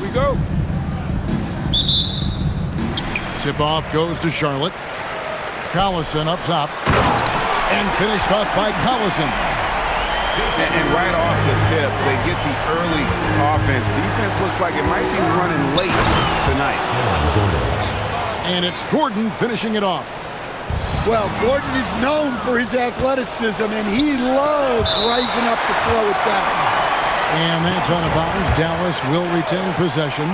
we go. Tip-off goes to Charlotte. Collison up top. And finished off by Collison. And right off the tip, they get the early offense. Defense looks like it might be running late tonight. And it's Gordon finishing it off. Well, Gordon is known for his athleticism, and he loves rising up to throw it down. And that's out of bounds. Dallas will retain possession.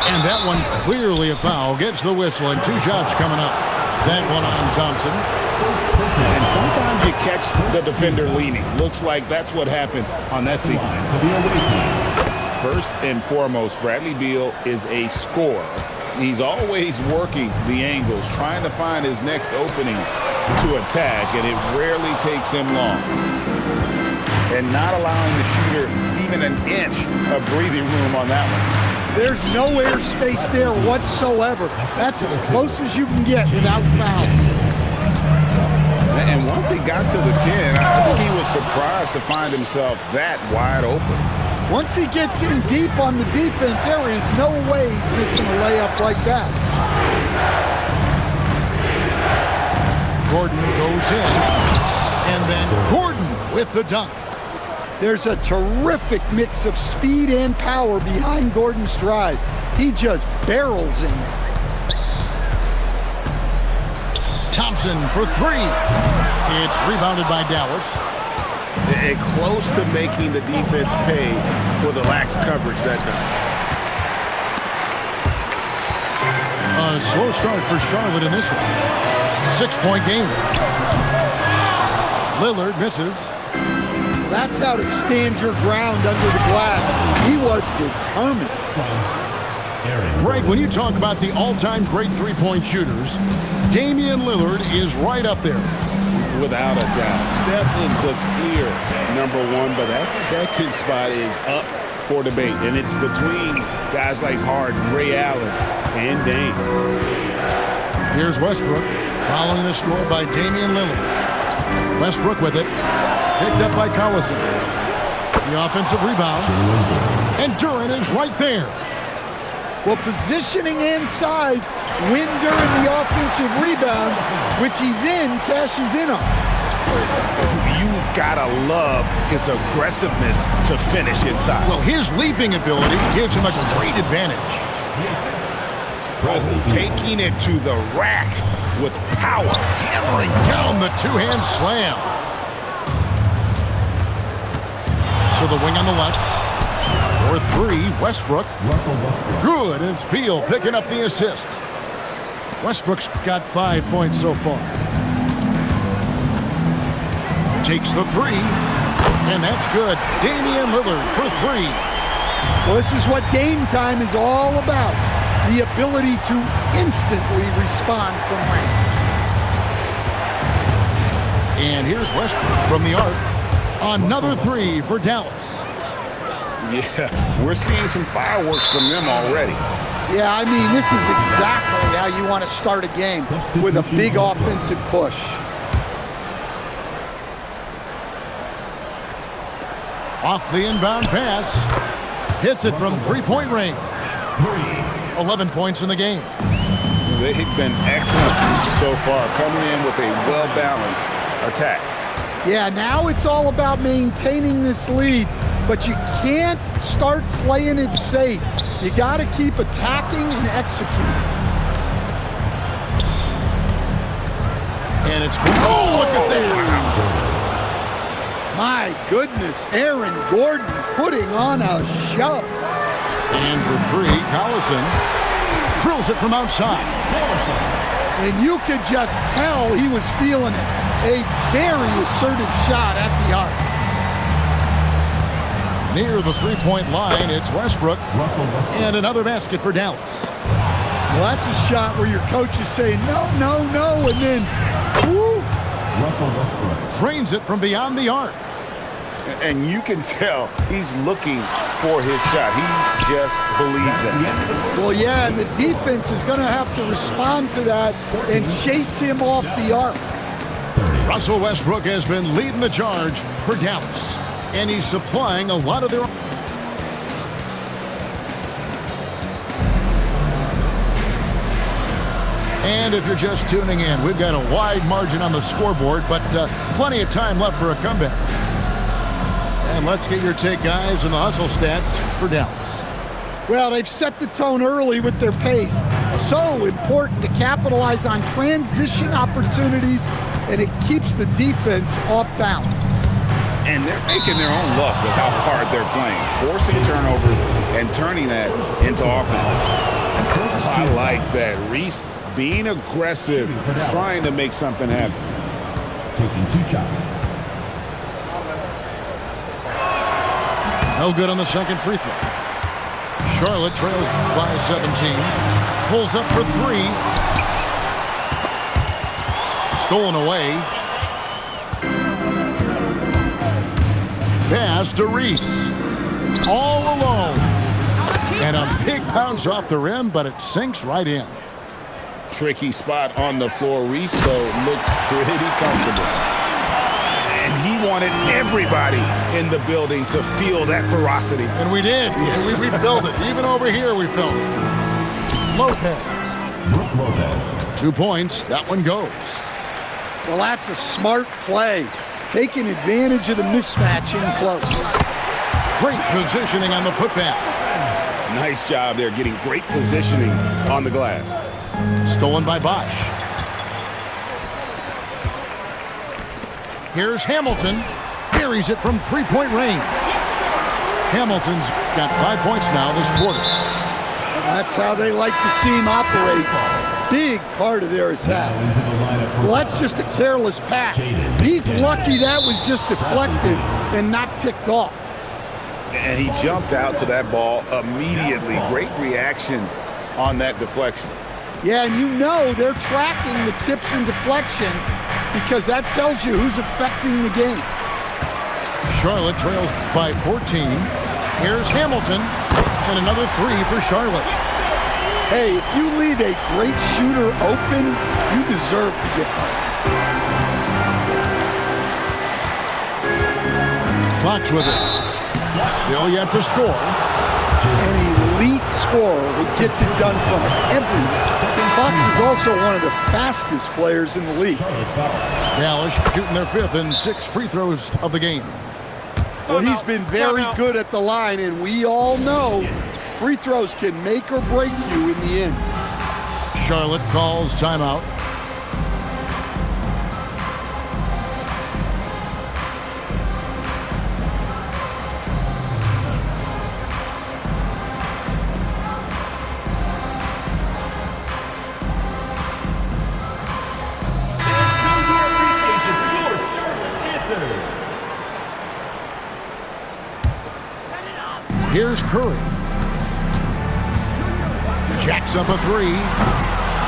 And that one clearly a foul. Gets the whistle, and 2 shots coming up. That one on Thompson. And sometimes you catch the defender leaning. Looks like that's what happened on that sequence. First and foremost, Bradley Beal is a scorer. He's always working the angles, trying to find his next opening to attack, and it rarely takes him long. And not allowing the shooter even an inch of breathing room on that one. There's no air space there whatsoever. That's as close as you can get without foul. And once he got to the 10, I think he was surprised to find himself that wide open. Once he gets in deep on the defense, there is no way he's missing a layup like that. Gordon goes in. And then Gordon with the dunk. There's a terrific mix of speed and power behind Gordon's drive. He just barrels in there. Thompson for 3. It's rebounded by Dallas. And close to making the defense pay for the lax coverage that time. A slow start for Charlotte in this one. 6-point game. Lillard misses. That's how to stand your ground under the glass. He was determined. Greg, when you talk about the all-time great three-point shooters, Damian Lillard is right up there. Without a doubt. Steph is the clear #1, but that second spot is up for debate. And it's between guys like Harden, Ray Allen, and Dame. Here's Westbrook following the score by Damian Lillard. Westbrook with it. Picked up by Collison. The offensive rebound. And Durant is right there. Well, positioning and size win during the offensive rebound, which he then cashes in on. You've got to love his aggressiveness to finish inside. Well, his leaping ability gives him a great advantage. Taking it to the rack with power. Hammering down the two-hand slam. To the wing on the left. For 3, Westbrook. Good, and it's Beal picking up the assist. Westbrook's got 5 points so far. Takes the 3, and that's good. Damian Lillard for 3. Well, this is what game time is all about. The ability to instantly respond from range. And here's Westbrook from the arc. Another 3 for Dallas. Yeah, we're seeing some fireworks from them already. Yeah, I mean, this is exactly how you want to start a game, with a big offensive push. Off the inbound pass. Hits it from three-point range. 11 points in the game. They've been excellent so far, coming in with a well-balanced attack. Yeah, now it's all about maintaining this lead, but you can't start playing it safe. You got to keep attacking and executing. And it's oh, look at that! My goodness, Aaron Gordon putting on a show. And for 3, Collison drills it from outside. And you could just tell he was feeling it. A very assertive shot at the arc. Near the three-point line, it's Westbrook. And another basket for Dallas. Well, that's a shot where your coach is saying, no, no, no, and then, woo. Drains it from beyond the arc. And you can tell he's looking for his shot. He just believes it. Well, yeah, and the defense is going to have to respond to that and chase him off the arc. Russell Westbrook has been leading the charge for Dallas, and he's supplying a lot of their... And if you're just tuning in, we've got a wide margin on the scoreboard, but plenty of time left for a comeback. And let's get your take, guys, on the hustle stats for Dallas. Well, they've set the tone early with their pace. So important to capitalize on transition opportunities, and it keeps the defense off balance. And they're making their own luck with how hard they're playing, forcing turnovers and turning that into offense. I like that. Reese being aggressive, trying to make something happen. Taking 2 shots. No good on the second free throw. Charlotte trails by 17. Pulls up for 3. Stolen away. Pass to Reese. All alone. And a big bounce off the rim, but it sinks right in. Tricky spot on the floor. Reese, though, looked pretty comfortable. And he wanted everybody in the building to feel that ferocity. And we did. Yeah. We felt it. Even over here, we felt it. Lopez. Brook Lopez. 2 points. That one goes. Well, that's a smart play. Taking advantage of the mismatch in close. Great positioning on the putback. Nice job there, getting great positioning on the glass. Stolen by Bosch. Here's Hamilton. Buries it from 3-point range. Hamilton's got 5 points now this quarter. That's how they like to see him operate. Big part of their attack. Well, that's just a careless pass. He's lucky that was just deflected and not picked off. And he jumped out to that ball immediately. Great reaction on that deflection. Yeah, and you know they're tracking the tips and deflections because that tells you who's affecting the game. Charlotte trails by 14. Here's Hamilton, and another 3 for Charlotte. Hey, if you leave a great shooter open, you deserve to get hurt. Fox with it. Still yet to score. An elite scorer that gets it done from everywhere. Fox is also one of the fastest players in the league. Dallas shooting their 5th and 6th free throws of the game. Well, he's been very good at the line, and we all know free throws can make or break you in the end. Charlotte calls timeout. Here's Curry. Jacks up a 3.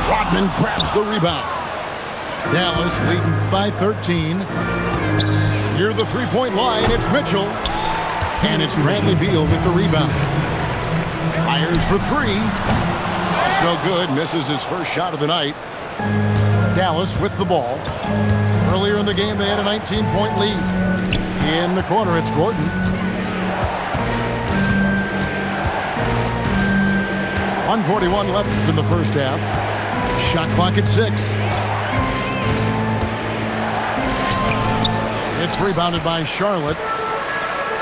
Rodman grabs the rebound. Dallas leading by 13. Near the 3-point line, it's Mitchell. And it's Bradley Beal with the rebound. Fires for 3. That's no good. Misses his first shot of the night. Dallas with the ball. Earlier in the game, they had a 19-point lead. In the corner, it's Gordon. 1:41 left in the first half. Shot clock at 6. It's rebounded by Charlotte.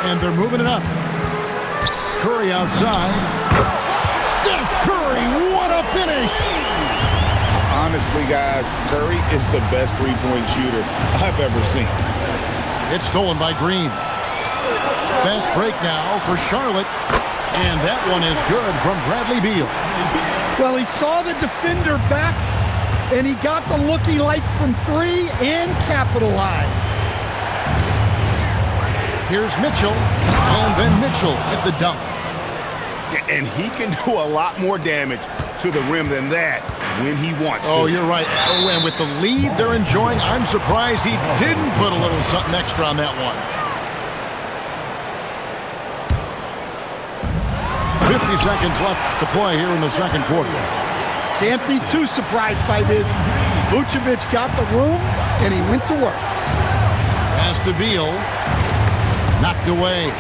And they're moving it up. Curry outside. Steph Curry, what a finish! Honestly, guys, Curry is the best three-point shooter I've ever seen. It's stolen by Green. Fast break now for Charlotte. And that one is good from Bradley Beal. Well, he saw the defender back, and he got the look he liked from 3 and capitalized. Here's Mitchell, and then Mitchell at the dunk. And he can do a lot more damage to the rim than that when he wants to. Oh, you're right. Oh, and with the lead they're enjoying, I'm surprised he didn't put a little something extra on that one. 50 seconds left to play here in the second quarter. Can't be too surprised by this. Vucevic got the room, and he went to work. Pass to Beal. Knocked away.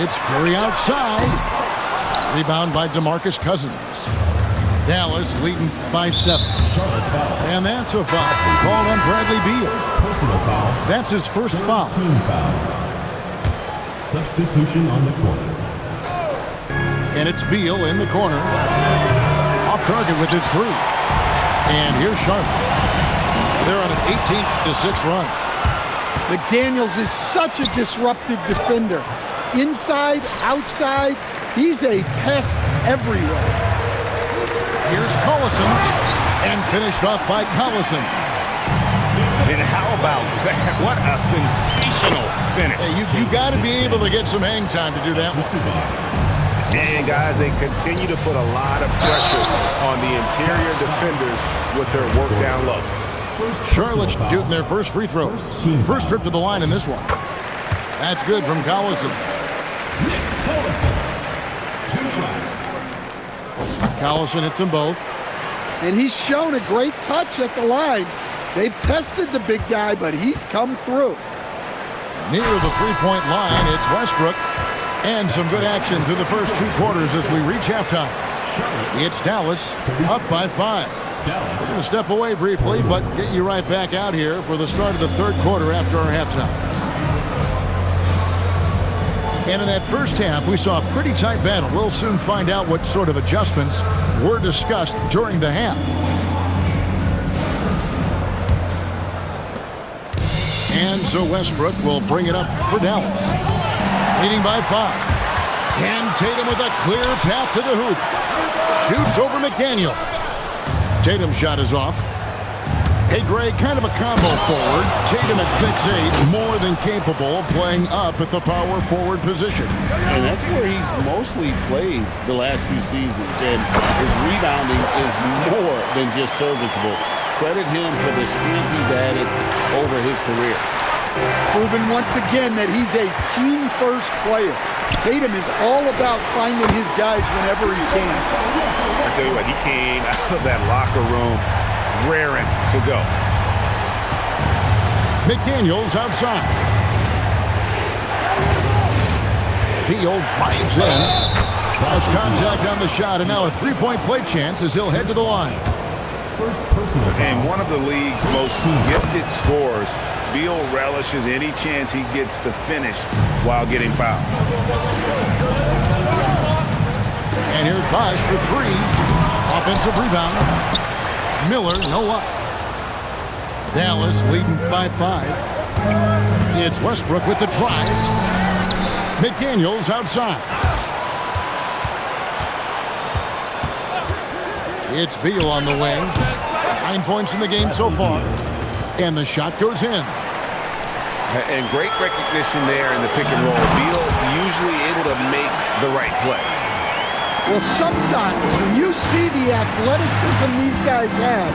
It's Curry outside. Rebound by DeMarcus Cousins. Dallas leading by 7. Charlotte foul. And that's a foul called on Bradley Beal. Personal foul. That's his first foul. Team foul. Substitution on the court. And it's Beal in the corner. Off target with his 3. And here's Charlotte. They're on an 18-6 run. McDaniels is such a disruptive defender. Inside, outside, he's a pest everywhere. Here's Collison. And finished off by Collison. And how about that? What a sensational finish. Hey, you got to be able to get some hang time to do that one. And guys, they continue to put a lot of pressure on the interior defenders with their work down low. Charlotte shooting their first free throw. First trip to the line in this one. That's good from Collison. Collison hits them both. And he's shown a great touch at the line. They've tested the big guy, but he's come through. Near the three-point line, it's Westbrook. And some good action through the first 2 quarters as we reach halftime. It's Dallas up by 5. We're going to step away briefly, but get you right back out here for the start of the 3rd quarter after our halftime. And in that first half, we saw a pretty tight battle. We'll soon find out what sort of adjustments were discussed during the half. And so Westbrook will bring it up for Dallas. Leading by 5. And Tatum with a clear path to the hoop. Shoots over McDaniel. Tatum's shot is off. Hey, Greg, kind of a combo forward. Tatum at 6'8", more than capable of playing up at the power forward position. And that's where he's mostly played the last few seasons. And his rebounding is more than just serviceable. Credit him for the strength he's added over his career. Proven once again that he's a team-first player. Tatum is all about finding his guys whenever he can. I tell you what, he came out of that locker room raring to go. McDaniels outside. Beal drives in. Cross contact on the shot, and now a three-point play chance as he'll head to the line. And one of the league's most gifted scorers, Beal relishes any chance he gets to finish while getting fouled. And here's Bosh for 3. Offensive rebound. Miller, no luck. Dallas leading by 5. It's Westbrook with the drive. McDaniels outside. It's Beal on the wing. 9 points in the game so far. And the shot goes in. And great recognition there in the pick and roll. Beal usually able to make the right play. Well, sometimes when you see the athleticism these guys have,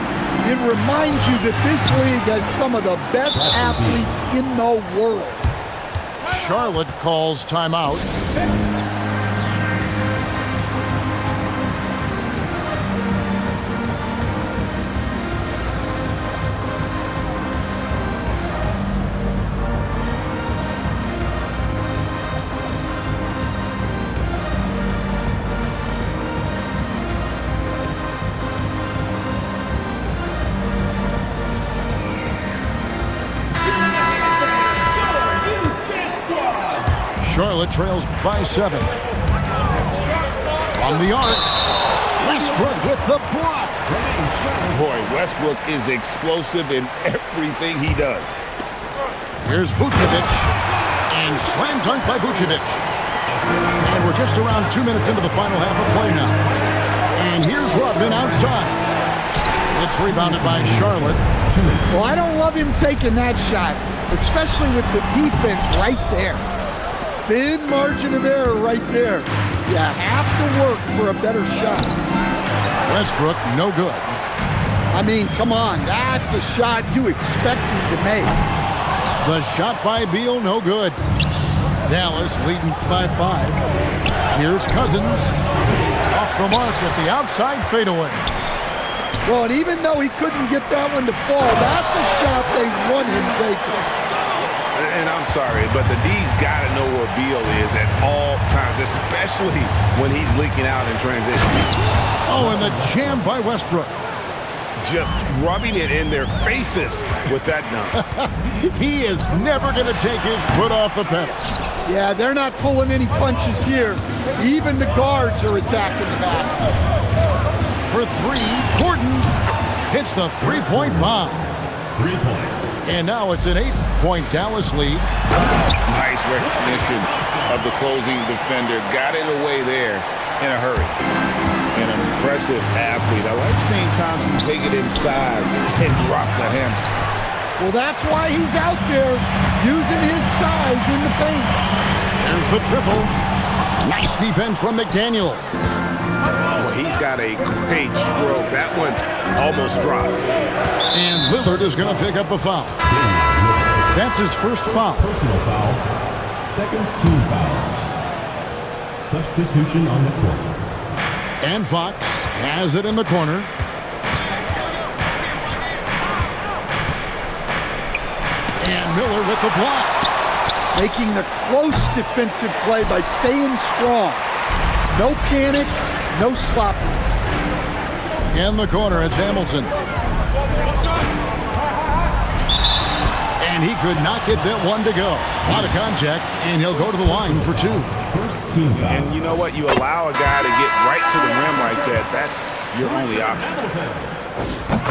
it reminds you that this league has some of the best athletes in the world. Charlotte calls timeout. Charlotte trails by 7. From the arc, Westbrook with the block. Boy, Westbrook is explosive in everything he does. Here's Vucevic, and slam dunk by Vucevic. And we're just around 2 minutes into the final half of play now. And here's Rodman outside. It's rebounded by Charlotte. Well, I don't love him taking that shot, especially with the defense right there. Thin margin of error right there. You have to work for a better shot. Westbrook, no good. I mean, come on, that's a shot you expect him to make. The shot by Beal, no good. Dallas leading by 5. Here's Cousins. Off the mark at the outside fadeaway. Well, and even though he couldn't get that one to fall, that's a shot they want him taking. And I'm sorry, but the D's got to know where Beal is at all times. especially when he's leaking out in transition. Oh, and the jam by Westbrook. Just rubbing it in their faces with that dunk. He is never going to take his foot off the pedal. Yeah, they're not pulling any punches here. Even the guards are attacking the basket. For three, Gordon hits the three-point bomb. 3 points. And now it's an 8-point Dallas lead. Nice recognition of the closing defender. Got it away there in a hurry. An impressive athlete. I like seeing Thompson take it inside and drop the hammer. Well, that's why he's out there using his size in the paint. There's the triple. Nice defense from McDaniel. Well, he's got a great stroke. That one almost dropped. And Lillard is going to pick up a foul. That's his first foul. Personal foul. Second team foul. Substitution on the court. And Fox has it in the corner. And Miller with the block. Making the close defensive play by staying strong. No panic, no sloppiness. In the corner, it's Hamilton. And he could not get that one to go. A lot of contact, and he'll go to the line for two. First team foul. And you know what? You allow a guy to get right to the rim like that. That's your only option.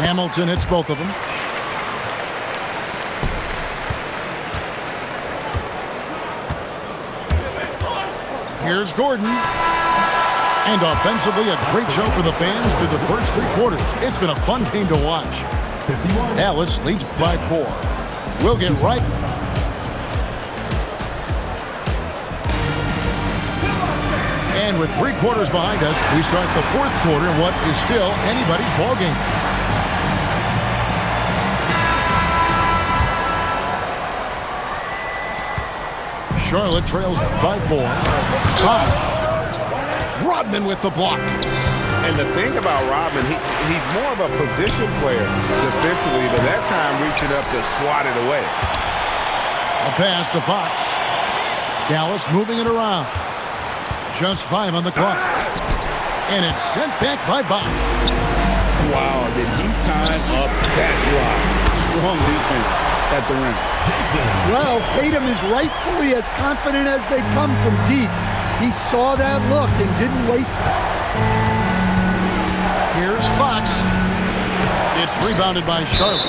Hamilton hits both of them. Here's Gordon. And offensively, a great show for the fans through the first three quarters. It's been a fun game to watch. 51. Dallas leads by 4. We'll get right. And with 3 quarters behind us, we start the fourth quarter in what is still anybody's ballgame. Charlotte trails by 4. 5. Rodman with the block. And the thing about Rodman, he's more of a position player defensively, but that time reaching up to swat it away. A pass to Fox. Dallas moving it around. Just 5 on the clock. And it's sent back by Bosch. Wow, did he time up that block? Strong defense at the rim. Well, Tatum is rightfully as confident as they come from deep. He saw that look and didn't waste it. Here's Fox. It's rebounded by Charlotte.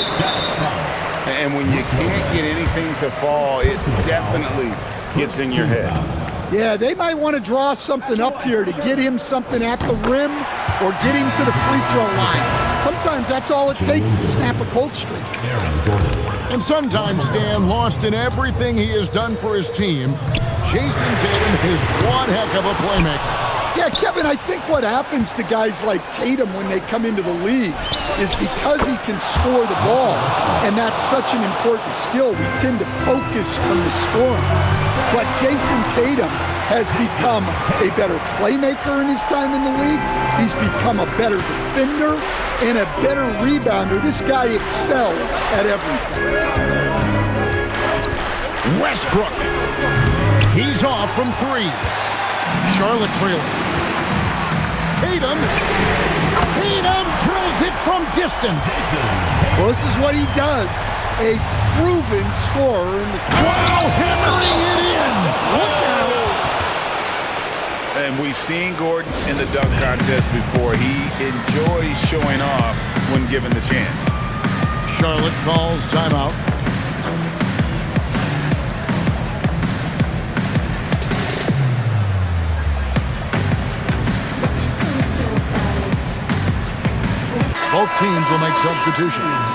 And when you can't get anything to fall, it definitely gets in your head. Yeah, they might want to draw something up here to get him something at the rim or get him to the free throw line. Sometimes that's all it takes to snap a cold streak. And sometimes, Dan, lost in everything he has done for his team, Jason Tatum is one heck of a playmaker. Yeah, Kevin, I think what happens to guys like Tatum when they come into the league is because he can score the ball, and that's such an important skill, we tend to focus on the scoring. But Jason Tatum has become a better playmaker in his time in the league. He's become a better defender and a better rebounder. This guy excels at everything. Westbrook. He's off from 3. Charlotte trailing. Tatum drills it from distance. Well, this is what he does. A proven scorer in the Wow, hammering it in. Look out. And we've seen Gordon in the dunk contest before. He enjoys showing off when given the chance. Charlotte calls timeout. Both teams will make substitutions.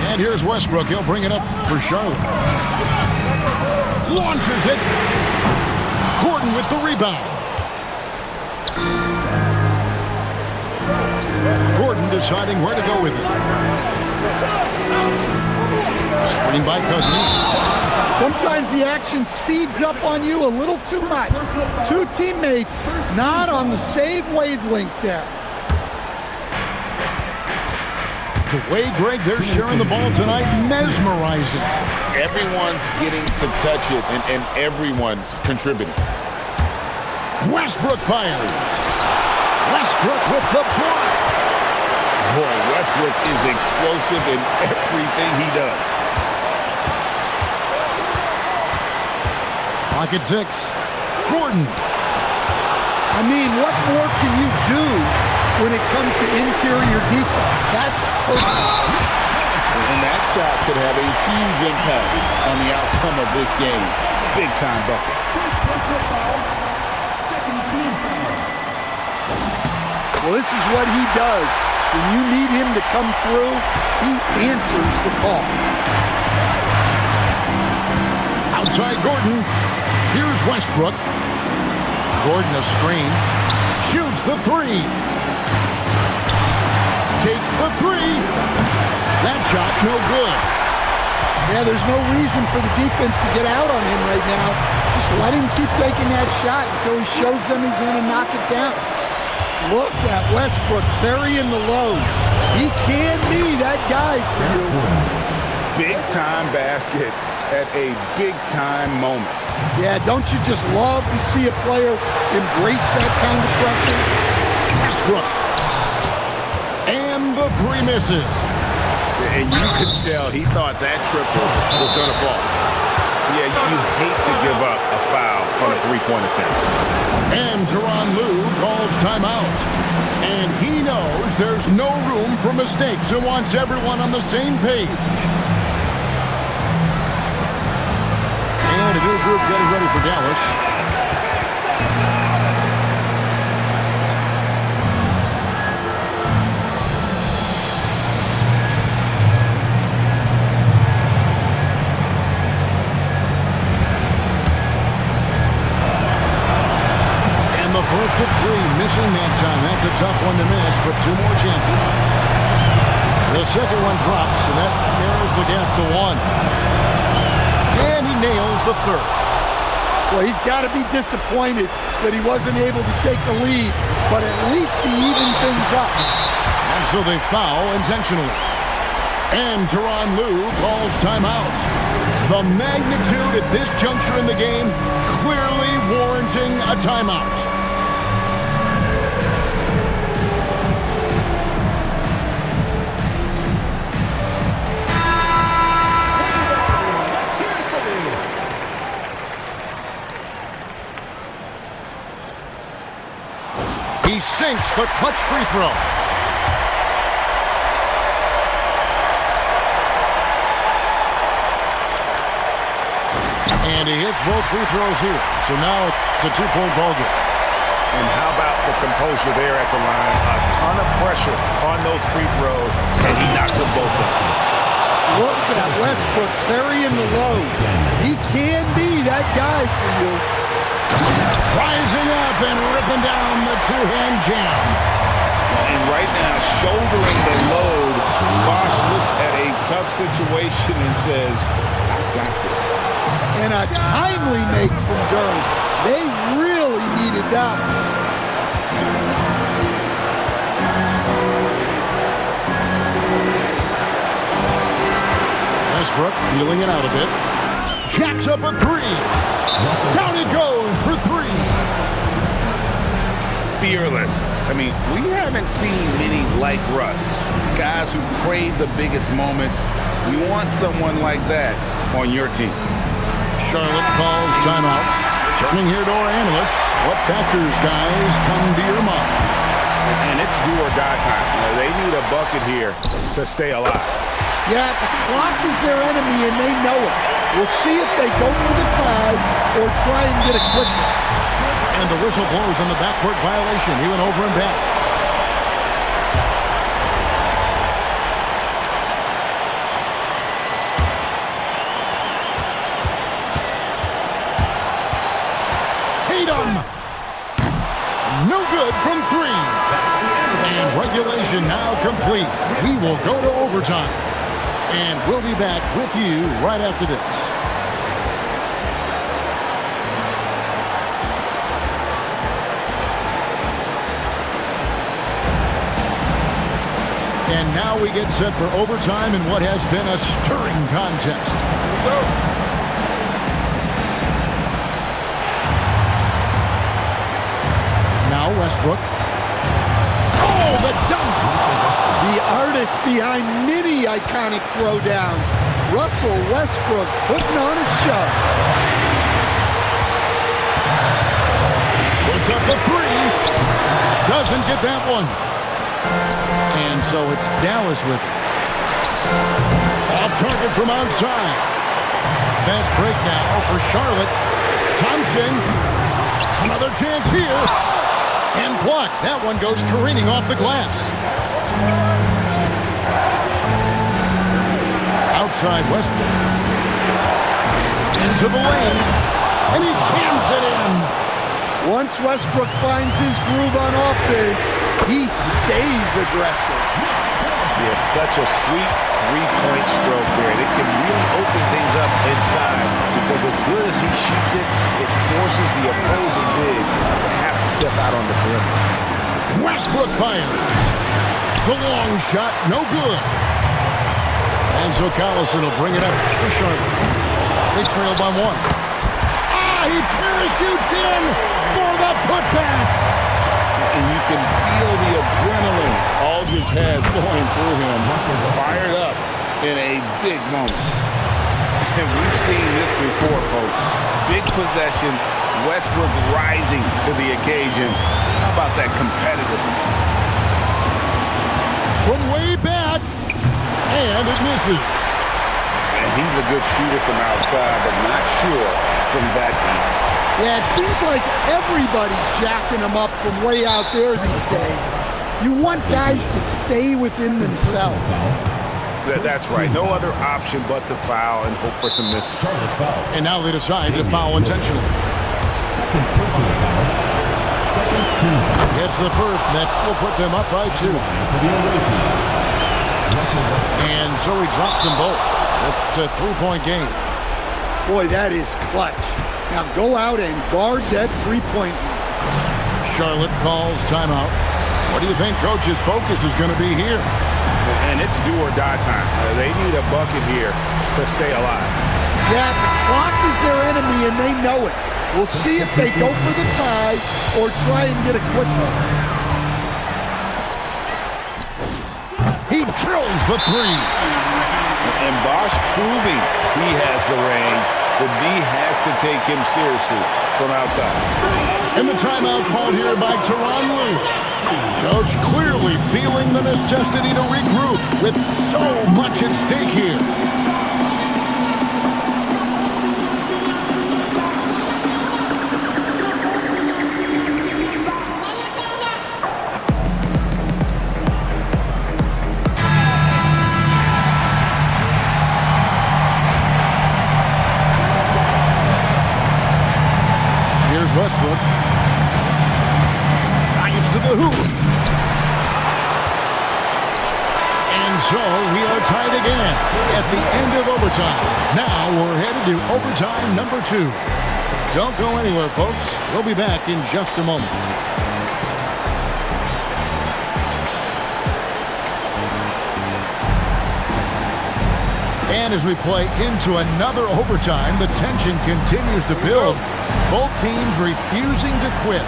And here's Westbrook. He'll bring it up for Charlotte. Launches it. Gordon with the rebound. Gordon deciding where to go with it. Screen by Cousins. Sometimes the action speeds up on you a little too much. 2 teammates not on the same wavelength there. The way, Greg, they're sharing the ball tonight, mesmerizing. Everyone's getting to touch it, and everyone's contributing. Westbrook fires. Westbrook with the block. Boy, Westbrook is explosive in everything he does. Pocket 6. Gordon. I mean, what more can you do when it comes to interior defense? That's perfect. And that shot could have a huge impact on the outcome of this game. Big time bucket. Well, this is what he does. When you need him to come through, he answers the call. Outside Gordon. Here's Westbrook. Gordon a screen. Shoots the three. Takes the three. That shot no good. Yeah, there's no reason for the defense to get out on him right now. Just let him keep taking that shot until he shows them he's going to knock it down. Look at Westbrook carrying the load. He can be that guy for you. Big time basket at a big time moment. Yeah, don't you just love to see a player embrace that kind of pressure? Westbrook. And the three misses. And you could tell he thought that triple was going to fall. Yeah, you hate to give up a foul on a three-point attempt. And Tyronn Lue calls timeout. And he knows there's no room for mistakes and wants everyone on the same page. And a new group getting ready for Dallas. First of three, missing that time. That's a tough one to miss, but two more chances. The second one drops, and that narrows the gap to one. And he nails the third. Well, he's got to be disappointed that he wasn't able to take the lead, but at least he evened things up. And so they foul intentionally. And Tyronn Lue calls timeout. The magnitude at this juncture in the game clearly warranting a timeout. He sinks the clutch free throw. And he hits both free throws here. So now it's a two-point ball game. And how about the composure there at the line? A ton of pressure on those free throws, and he knocks them both down. Look at Westbrook carrying the load. He can be that guy for you. Rising up and ripping down the two-hand jam. And right now, shouldering the load, Bosh looks at a tough situation and says, I got this. And a timely make from Durham. They really needed that one. Westbrook feeling it out a bit. Jacks up a three. Down he goes for three. Fearless. I mean, we haven't seen many like Russ. Guys who crave the biggest moments. You want someone like that on your team. Charlotte calls timeout. Turning here to our analysts. What factors, guys, come to your mind? And it's do or die time. They need a bucket here to stay alive. Yeah, the clock is their enemy, and they know it. We'll see if they go for the tie or try and get a quick one. And the whistle blows on the backcourt violation. He went over and back. Tatum! No good from three. And regulation now complete. We will go to overtime. And we'll be back with you right after this. And And now we get set for overtime in what has been a stirring contest. Here we go. Now Westbrook. Oh, the dunk! The artist behind many iconic throwdowns. Russell Westbrook putting on a show. Puts up the three. Doesn't get that one. And so it's Dallas with it. Off target from outside. Fast break now for Charlotte. Thompson. Another chance here. And blocked. That one goes careening off the glass. Outside Westbrook. Into the lane. And he jams it in. Once Westbrook finds his groove on offense, he stays aggressive. Yeah, such a sweet three-point stroke there. It can really open things up inside because as good as he shoots it, it forces the opposing bigs to have to step out on the perimeter. Westbrook fired. The long shot, no good. And so Collison will bring it up to Charlotte. They trail by one. He parachutes in for the putback. And you can feel the adrenaline Aldridge has going through him. Fired up in a big moment. And we've seen this before, folks. Big possession, Westbrook rising to the occasion. How about that competitiveness? From way back, and it misses. And he's a good shooter from outside, but not sure from that deep. Yeah, it seems like everybody's jacking him up from way out there these days. You want guys to stay within themselves. That's right. No other option but to foul and hope for some misses. And now they decide to foul intentionally. Second personal foul. Second team foul. It's the first that will put them up by 2. For the away team. Russell Westbrook. And so he drops them both. It's a 3-point game. Boy, that is clutch. Now go out and guard that three-point. Charlotte calls timeout. What do you think Coach's focus is going to be here? And it's do or die time. They need a bucket here to stay alive. Yeah, the clock is their enemy and they know it. We'll see if they go for the tie or try and get a quick one. He drills the 3. And Bosh proving he has the range. The D has to take him seriously from outside. And the timeout called here by Tyronn Lue. Coach clearly feeling the necessity to regroup with so much at stake here. Westbrook. Drives to the hoop. And so we are tied again at the end of overtime. Now we're headed to overtime number 2. Don't go anywhere, folks. We'll be back in just a moment. And as we play into another overtime, the tension continues to build. Both teams refusing to quit.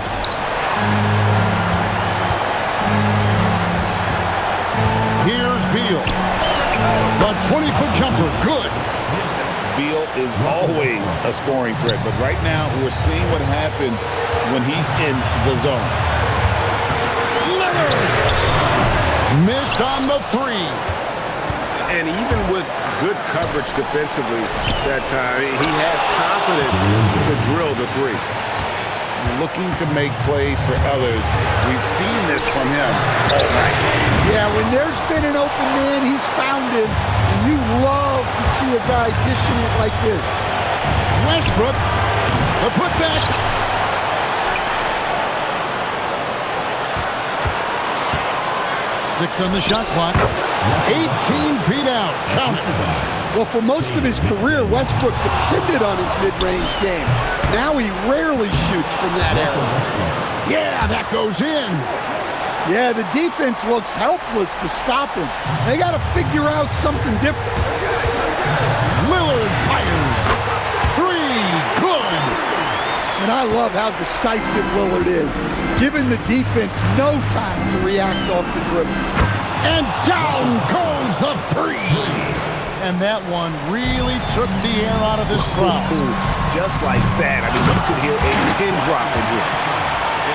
Here's Beal. The 20-foot jumper, good. Beal is always a scoring threat, but right now we're seeing what happens when he's in the zone. Leonard missed on the 3. And even with good coverage defensively that time, he has confidence to drill the 3. Looking to make plays for others. We've seen this from him all night. Yeah, when there's been an open man, he's found him. And you love to see a guy dishing it like this. Westbrook, the putback. Six on the shot clock. 18 feet out. Count it. Well, for most of his career, Westbrook depended on his mid-range game. Now he rarely shoots from that area. Yeah, that goes in. Yeah, the defense looks helpless to stop him. They got to figure out something different. Lillard fires. Three. Good. And I love how decisive Lillard is, giving the defense no time to react off the dribble. And down goes the three. And that one really took the air out of this crowd. Just like that. I mean, you could hear a pin drop in here.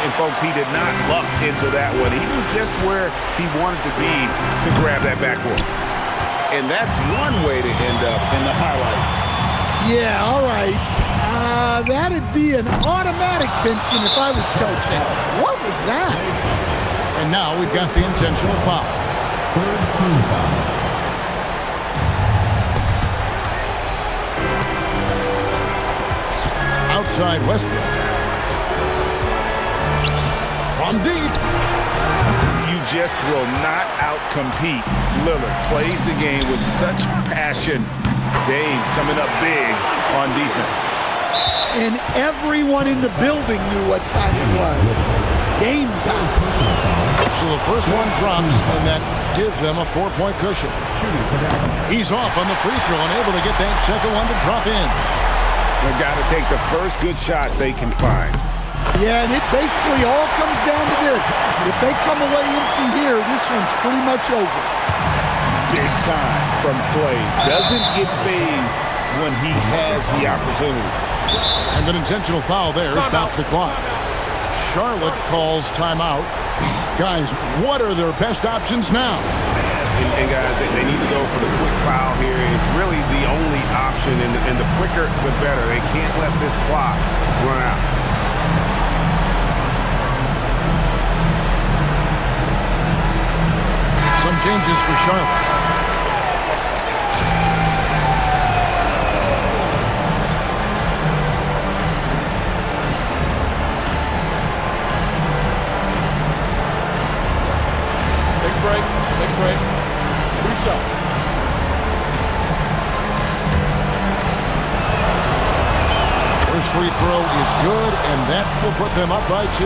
And folks, he did not luck into that one. He knew just where he wanted to be to grab that backboard. And that's one way to end up in the highlights. Yeah, all right. That'd be an automatic benching if I was coaching. What was that? And now we've got the intentional foul. Third team foul. Outside Westbrook. From deep. You just will not outcompete. Lillard plays the game with such passion. Dame coming up big on defense. And everyone in the building knew what time it was. Game time. So the first one drops, and that gives them a 4-point cushion. He's off on the free throw and able to get that second one to drop in. They've got to take the first good shot they can find. Yeah, and it basically all comes down to this. If they come away empty here, this one's pretty much over. Big time from Clay. Doesn't get phased when he has the opportunity. And an intentional foul there stops the clock. Charlotte calls timeout. Guys, what are their best options now? And guys, they need to go for the quick foul here. It's really the only option, and the quicker, the better. They can't let this clock run out. Some changes for Charlotte. Big break. Reset. First free throw is good, and that will put them up by 2.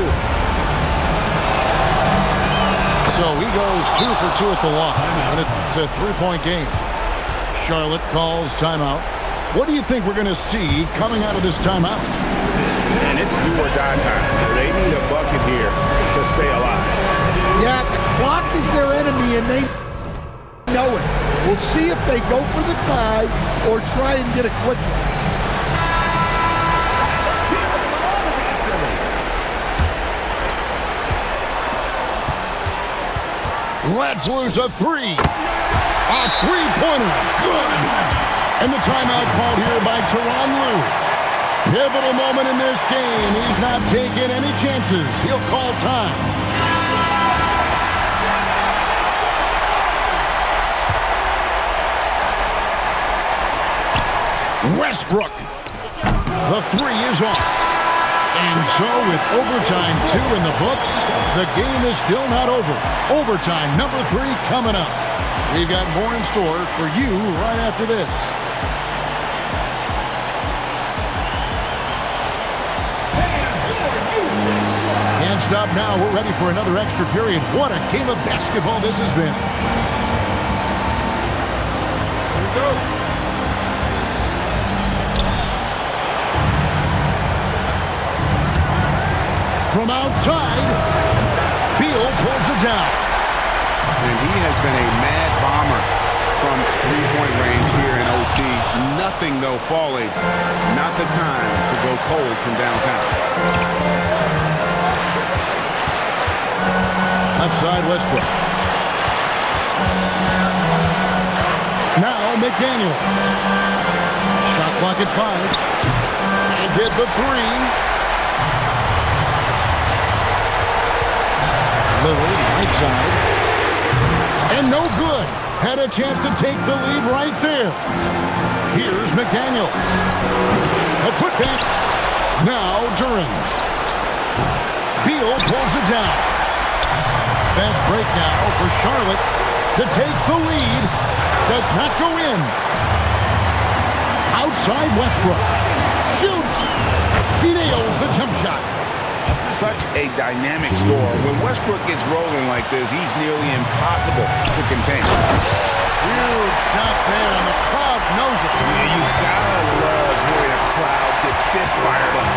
So he goes 2 for 2 at the line, and it's a 3-point game. Charlotte calls timeout. What do you think we're going to see coming out of this timeout? And it's do or die time. They need a bucket here to stay alive. Yeah, the clock is their enemy, and they know it. We'll see if they go for the tie or try and get a quick one. Let's lose a 3. A three-pointer. Good. And the timeout called here by Tyronn Lue. Pivotal moment in this game. He's not taking any chances. He'll call time. Westbrook. The 3 is off. And so with overtime 2 in the books, the game is still not over. Overtime number 3 coming up. We've got more in store for you right after this. Can't stop now. We're ready for another extra period. What a game of basketball this has been. Here we go. From outside, Beal pulls it down. And he has been a mad bomber from three-point range here in OT. Nothing, though, falling. Not the time to go cold from downtown. Left side, Westbrook. Now McDaniel. Shot clock at 5. And hit the 3. Lillard, right side. And no good. Had a chance to take the lead right there. Here's McDaniel. A putback. Now Duren. Beal pulls it down. Fast break now for Charlotte to take the lead. Does not go in. Outside Westbrook. Shoots. He nails the jump shot. Such a dynamic scorer. When Westbrook gets rolling like this, he's nearly impossible to contain. Huge shot there, and the crowd knows it. Yeah, you gotta love hearing a crowd get this fired up.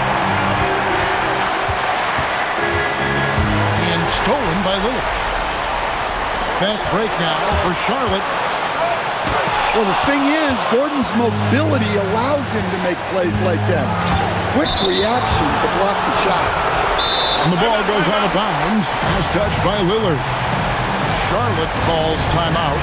And stolen by Lillard. Fast break now for Charlotte. Well, the thing is, Gordon's mobility allows him to make plays like that. Quick reaction to block the shot. And the ball goes out of bounds as touched by Lillard. Charlotte calls timeout.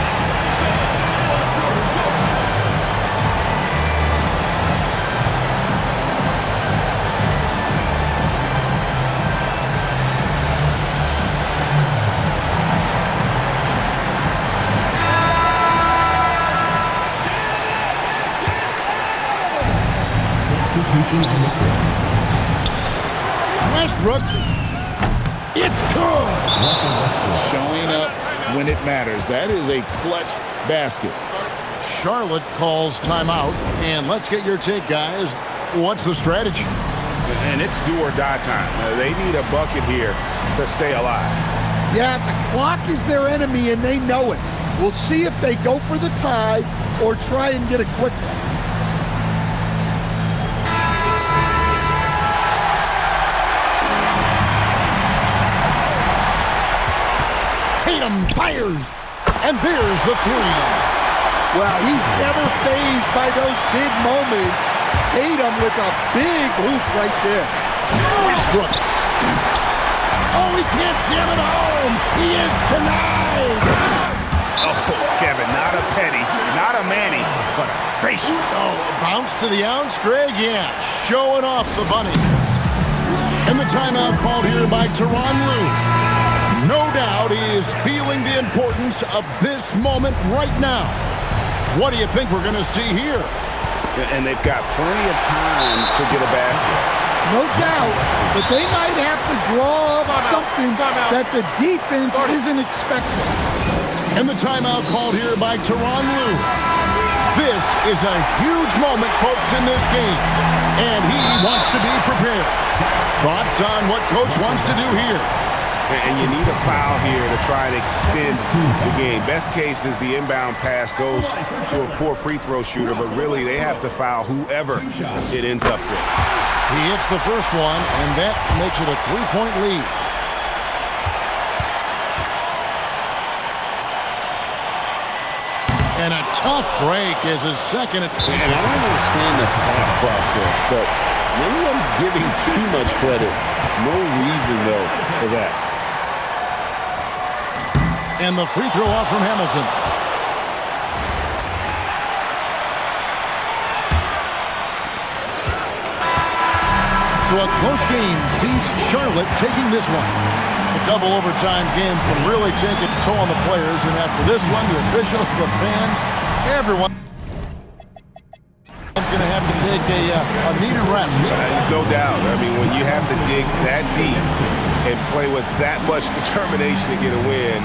Westbrook. It's good. Showing up when it matters. That is a clutch basket. Charlotte calls timeout. And let's get your take, guys. What's the strategy? And it's do or die time. They need a bucket here to stay alive. Yeah, the clock is their enemy, and they know it. We'll see if they go for the tie or try and get a quick one. Tatum fires, and there's the three. Well, he's never fazed by those big moments. Tatum with a big hoop right there. Westbrook. Oh, he can't jam it home. He is tonight. Oh, Kevin, not a Petty, not a Manny, but a facial. Oh, bounce to the ounce, Greg. Yeah, showing off the bunny. And the timeout called here by Tyronn Lue. No doubt he is feeling the importance of this moment right now. What do you think we're going to see here? And they've got plenty of time to get a basket. No doubt, but they might have to draw up something that the defense isn't expecting. And the timeout called here by Tyronn Lue. This is a huge moment, folks, in this game. And he wants to be prepared. Thoughts on what Coach wants to do here? And you need a foul here to try and extend the game. Best case is the inbound pass goes to a poor free throw shooter, but really they have to foul whoever it ends up with. He hits the first one, and that makes it a three-point lead. And a tough break is his second. And I don't understand the thought process, but maybe I'm giving too much credit. No reason, though, for that. And the free throw off from Hamilton. So a close game sees Charlotte taking this one. A double overtime game can really take its toll on the players, and after this one, the officials, the fans, everyone is going to have to take a needed rest. No doubt. I mean, when you have to dig that deep and play with that much determination to get a win,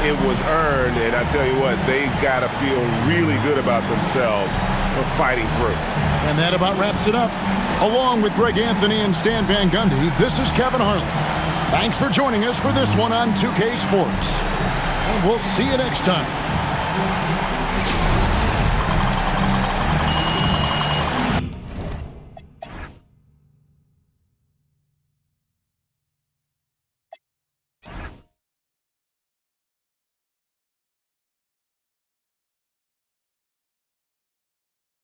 it was earned, and I tell you what, they've got to feel really good about themselves for fighting through. And that about wraps it up. Along with Greg Anthony and Stan Van Gundy, this is Kevin Harlan. Thanks for joining us for this one on 2K Sports. And we'll see you next time.